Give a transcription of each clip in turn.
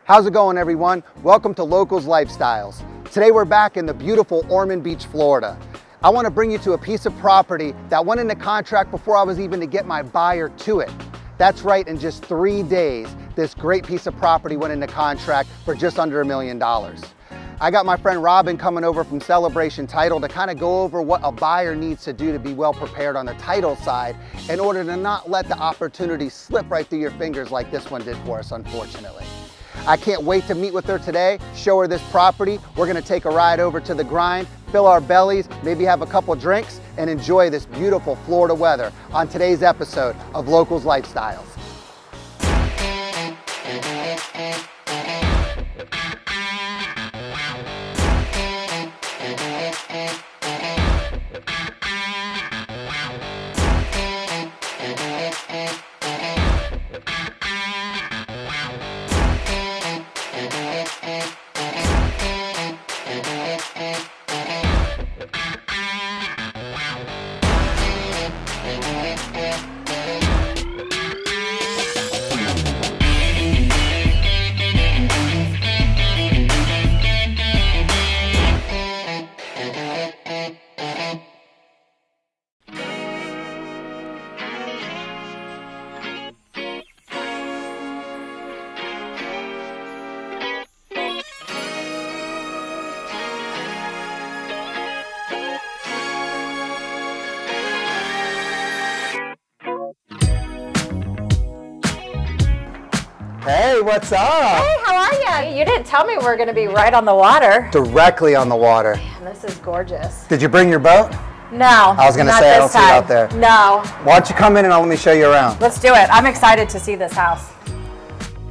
How's it going, everyone? Welcome to Locals Lifestyles. Today we're back in the beautiful Ormond Beach, Florida. I want to bring you to a piece of property that went into contract before I was even to get my buyer to it. That's right, in just 3 days, this great piece of property went into contract for just under $1 million. I got my friend Robin coming over from Celebration Title to kind of go over what a buyer needs to do to be well prepared on the title side in order to not let the opportunity slip right through your fingers like this one did for us, unfortunately. I can't wait to meet with her today, show her this property. We're gonna take a ride over to the Grind, fill our bellies, maybe have a couple drinks, and enjoy this beautiful Florida weather on today's episode of Locals Lifestyles. Hey, what's up? Hey, how are you? You didn't tell me we were going to be right on the water. Directly on the water. Man, this is gorgeous. Did you bring your boat? No. I was going to say, I don't see it out there. No. Why don't you come in and let me show you around? Let's do it. I'm excited to see this house.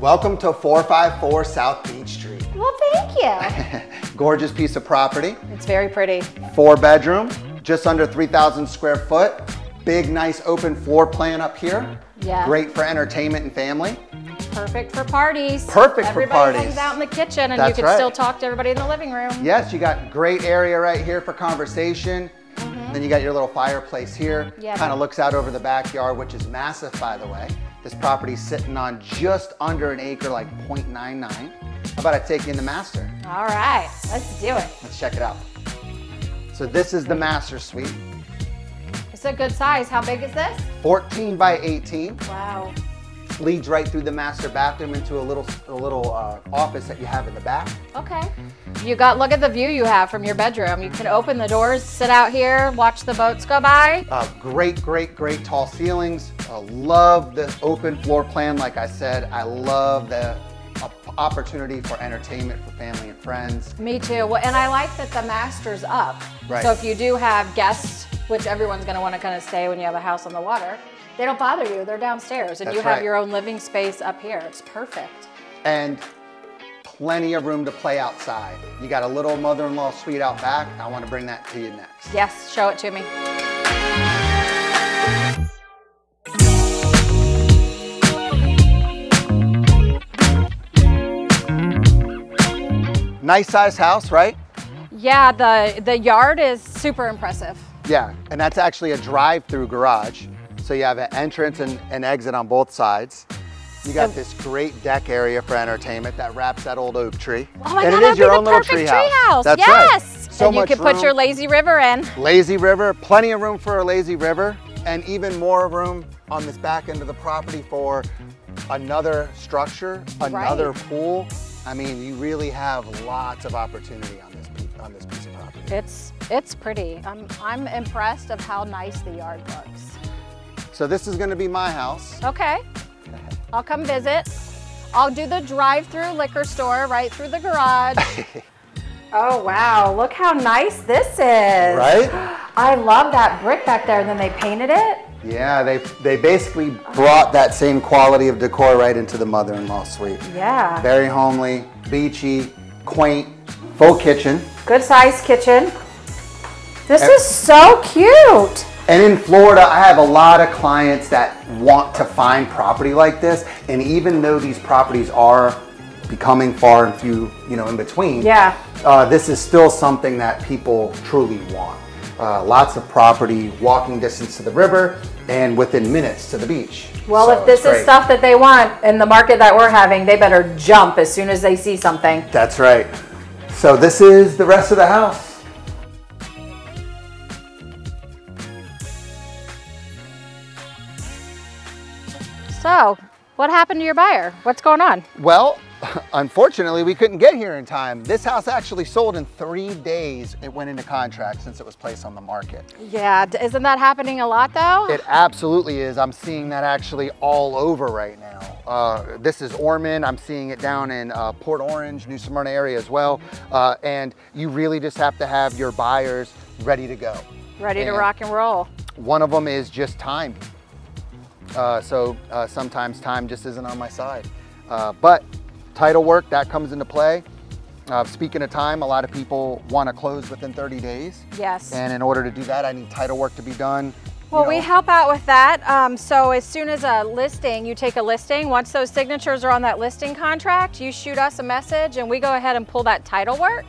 Welcome to 454 South Beach Street. Well, thank you. Gorgeous piece of property. It's very pretty. 4-bedroom, just under 3,000 square foot. Big, nice open floor plan up here. Yeah. Great for entertainment and family. Perfect for parties. Perfect for parties. Everybody hangs out in the kitchen and That's you can right. still talk to everybody in the living room. Yes, you got great area right here for conversation. Then you got your little fireplace here. Yeah. Kind of looks out over the backyard, which is massive, by the way. This property's sitting on just under an acre, like 0.99. How about I take you in the master? All right, let's do it. Let's check it out. So this is the master suite. It's a good size. How big is this? 14 by 18. Wow. Leads right through the master bathroom into a little office that you have in the back. Okay. Look at the view you have from your bedroom. You can open the doors, sit out here, watch the boats go by. Great, great, great tall ceilings. Love the open floor plan. Like I said, I love the opportunity for entertainment for family and friends. Me too. Well, and I like that the master's up. Right. So if you do have guests, which everyone's going to want to kind of stay when you have a house on the water, they don't bother you. They're downstairs, and That's you have right. your own living space up here. It's perfect. And plenty of room to play outside. You got a little mother-in-law suite out back. I want to bring that to you next. Yes, show it to me. Nice size house, right? Yeah, the yard is super impressive. Yeah, and that's actually a drive-through garage. So you have an entrance and an exit on both sides. You got this great deck area for entertainment that wraps that old oak tree. Oh my and God, it is your own little tree tree house. That's yes. right. So and you much can put room. your lazy river in. Lazy river, plenty of room for a lazy river, and even more room on this back end of the property for another structure, another pool. I mean, you really have lots of opportunity on this piece of property. It's pretty. I'm impressed of how nice the yard looks. So this is going to be my house. Okay. I'll come visit. I'll do the drive-through liquor store right through the garage. Oh wow, look how nice this is. Right? I love that brick back there, and then they painted it. Yeah, they basically brought that same quality of decor right into the mother-in-law suite. Yeah. Very homely, beachy, quaint, full kitchen. Good sized kitchen. This is so cute. And in Florida, I have a lot of clients that want to find property like this. And even though these properties are becoming far and few, in between, Yeah. this is still something that people truly want. Lots of property, walking distance to the river, and within minutes to the beach. Well, So if this is stuff that they want in the market that we're having, they better jump as soon as they see something. That's right. So this is the rest of the house. So, what happened to your buyer? What's going on? Well, unfortunately, we couldn't get here in time. This house actually sold in 3 days. It went into contract since it was placed on the market. Yeah, isn't that happening a lot though? It absolutely is. I'm seeing that actually all over right now. This is Ormond. I'm seeing it down in Port Orange, New Smyrna area as well. And you really just have to have your buyers ready to go. Ready to rock and roll. One of them is just time. Sometimes time just isn't on my side. But title work, that comes into play. Speaking of time, a lot of people want to close within 30 days. Yes. And in order to do that, I need title work to be done. Well, we help out with that. So as soon as a listing, you take a listing, once those signatures are on that listing contract, you shoot us a message and we go ahead and pull that title work.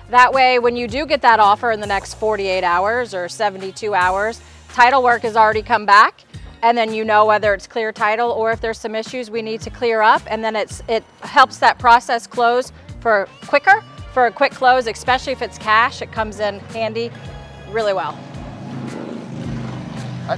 That way, when you do get that offer in the next 48 hours or 72 hours, title work has already come back. And then you know whether it's clear title or if there's some issues we need to clear up. And then it helps that process close for a quick close, especially if it's cash. It comes in handy really well.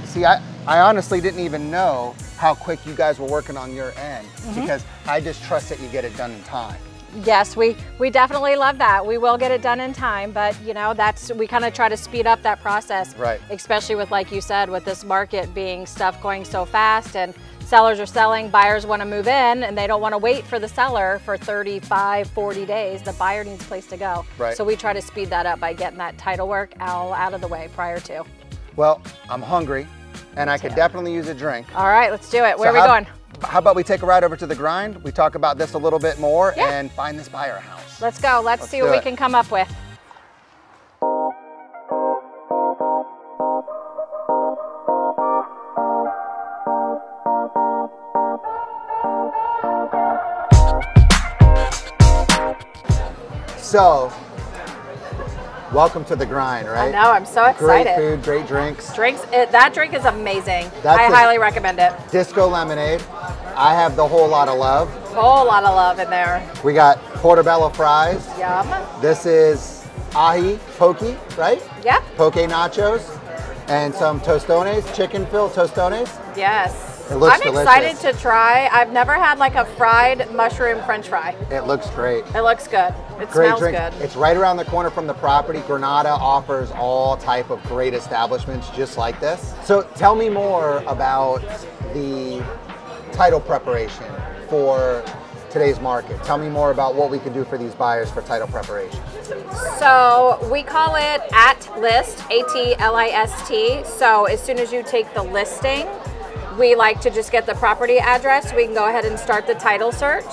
See, I honestly didn't even know how quick you guys were working on your end because I just trust that you get it done in time. Yes, we definitely love that. We will get it done in time, but you know, we kind of try to speed up that process. Right. Especially with, like you said, with this market being stuff going so fast and sellers are selling, buyers want to move in and they don't want to wait for the seller for 35, 40 days. The buyer needs a place to go. Right. So we try to speed that up by getting that title work all out of the way prior to. Well, I'm hungry and I could definitely use a drink. All right, let's do it. Where are we going? How about we take a ride over to the Grind? We talk about this a little bit more and find this buyer house. Let's go. Let's see what we can come up with. So, welcome to the Grind, right? I know, I'm so excited. Great food, great drinks. That drink is amazing. I highly recommend it. Disco lemonade. I have the whole lot of love. Whole lot of love in there. We got portobello fries. Yum. This is ahi poke, right? Yep. Poke nachos. And some tostones, chicken filled tostones. Yes. It looks delicious. I'm excited to try. I've never had like a fried mushroom french fry. It looks great. It looks good. It great smells drink. good. It's right around the corner from the property. Granada offers all type of great establishments just like this. So tell me more about the title preparation for today's market. Tell me more about what we can do for these buyers for title preparation. So we call it at list, A-T-L-I-S-T. So as soon as you take the listing, we like to just get the property address so we can go ahead and start the title search.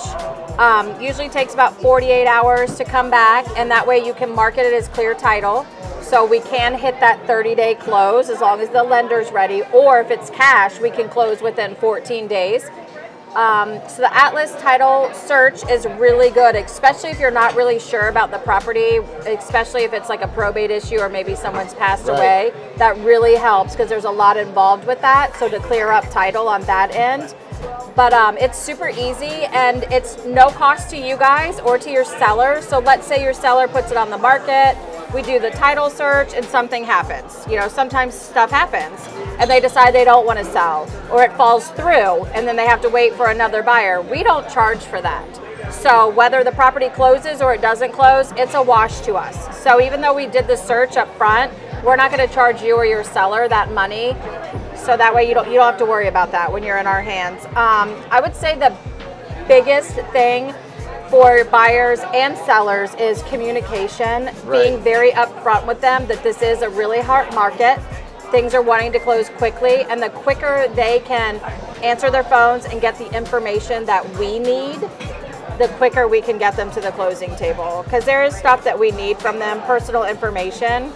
Usually takes about 48 hours to come back, and that way you can market it as clear title. So we can hit that 30-day close as long as the lender's ready, or if it's cash, we can close within 14 days. So the Atlas title search is really good, especially if you're not really sure about the property, especially if it's like a probate issue or maybe someone's passed away. That really helps because there's a lot involved with that. So to clear up title on that end. But it's super easy and it's no cost to you guys or to your seller. So let's say your seller puts it on the market, we do the title search and something happens. You know, sometimes stuff happens and they decide they don't want to sell or it falls through and then they have to wait for another buyer. We don't charge for that. So whether the property closes or it doesn't close, it's a wash to us. So even though we did the search up front, we're not going to charge you or your seller that money. So that way you don't have to worry about that when you're in our hands. I would say the biggest thing for buyers and sellers is communication, being very upfront with them that this is a really hard market. Things are wanting to close quickly, and the quicker they can answer their phones and get the information that we need, the quicker we can get them to the closing table. Because there is stuff that we need from them, personal information.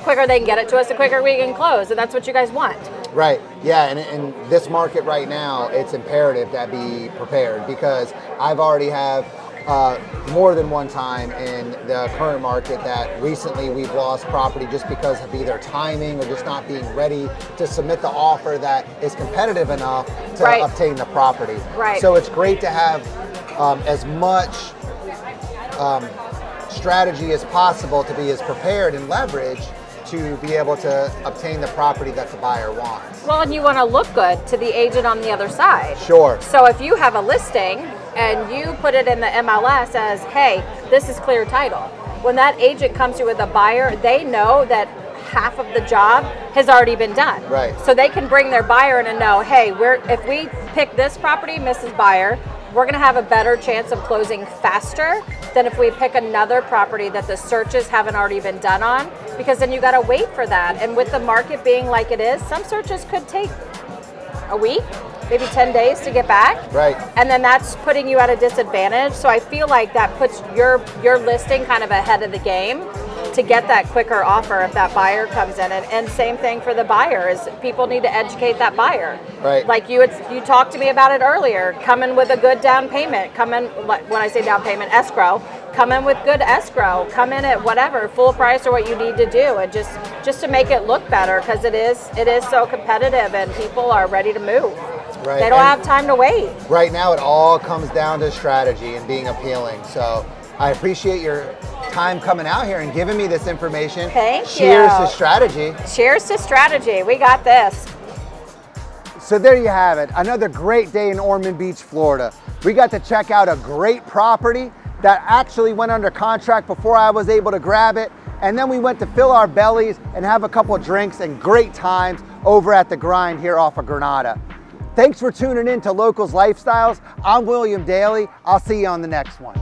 Quicker they can get it to us, the quicker we can close, and that's what you guys want. Right, yeah, and in this market right now, it's imperative that be prepared because I've already have more than one time in the current market that recently we've lost property just because of either timing or just not being ready to submit the offer that is competitive enough to obtain the property. Right. So it's great to have as much strategy as possible to be as prepared and leveraged to be able to obtain the property that the buyer wants. Well, and you want to look good to the agent on the other side. Sure. So if you have a listing and you put it in the MLS as, hey, this is clear title. When that agent comes to you with a buyer, they know that half of the job has already been done. Right. So they can bring their buyer in and know, hey, if we pick this property, Mrs. Buyer, we're going to have a better chance of closing faster than if we pick another property that the searches haven't already been done on, because then you got to wait for that. And with the market being like it is, some searches could take a week, maybe 10 days to get back. Right. And then that's putting you at a disadvantage. So I feel like that puts your listing kind of ahead of the game to get that quicker offer if that buyer comes in. And same thing for the buyer, is people need to educate that buyer. Right. Like you talked to me about it earlier, come in with a good down payment, come in, when I say down payment, escrow, come in with good escrow, come in at whatever, full price or what you need to do, and just to make it look better, because it is so competitive and people are ready to move. Right. They don't have time to wait. Right now it all comes down to strategy and being appealing. So I appreciate your time coming out here and giving me this information. Thank you. Cheers to strategy. Cheers to strategy. We got this. So there you have it. Another great day in Ormond Beach, Florida. We got to check out a great property that actually went under contract before I was able to grab it. And then we went to fill our bellies and have a couple of drinks and great times over at the Grind here off of Granada. Thanks for tuning in to Locals Lifestyles. I'm William Daly. I'll see you on the next one.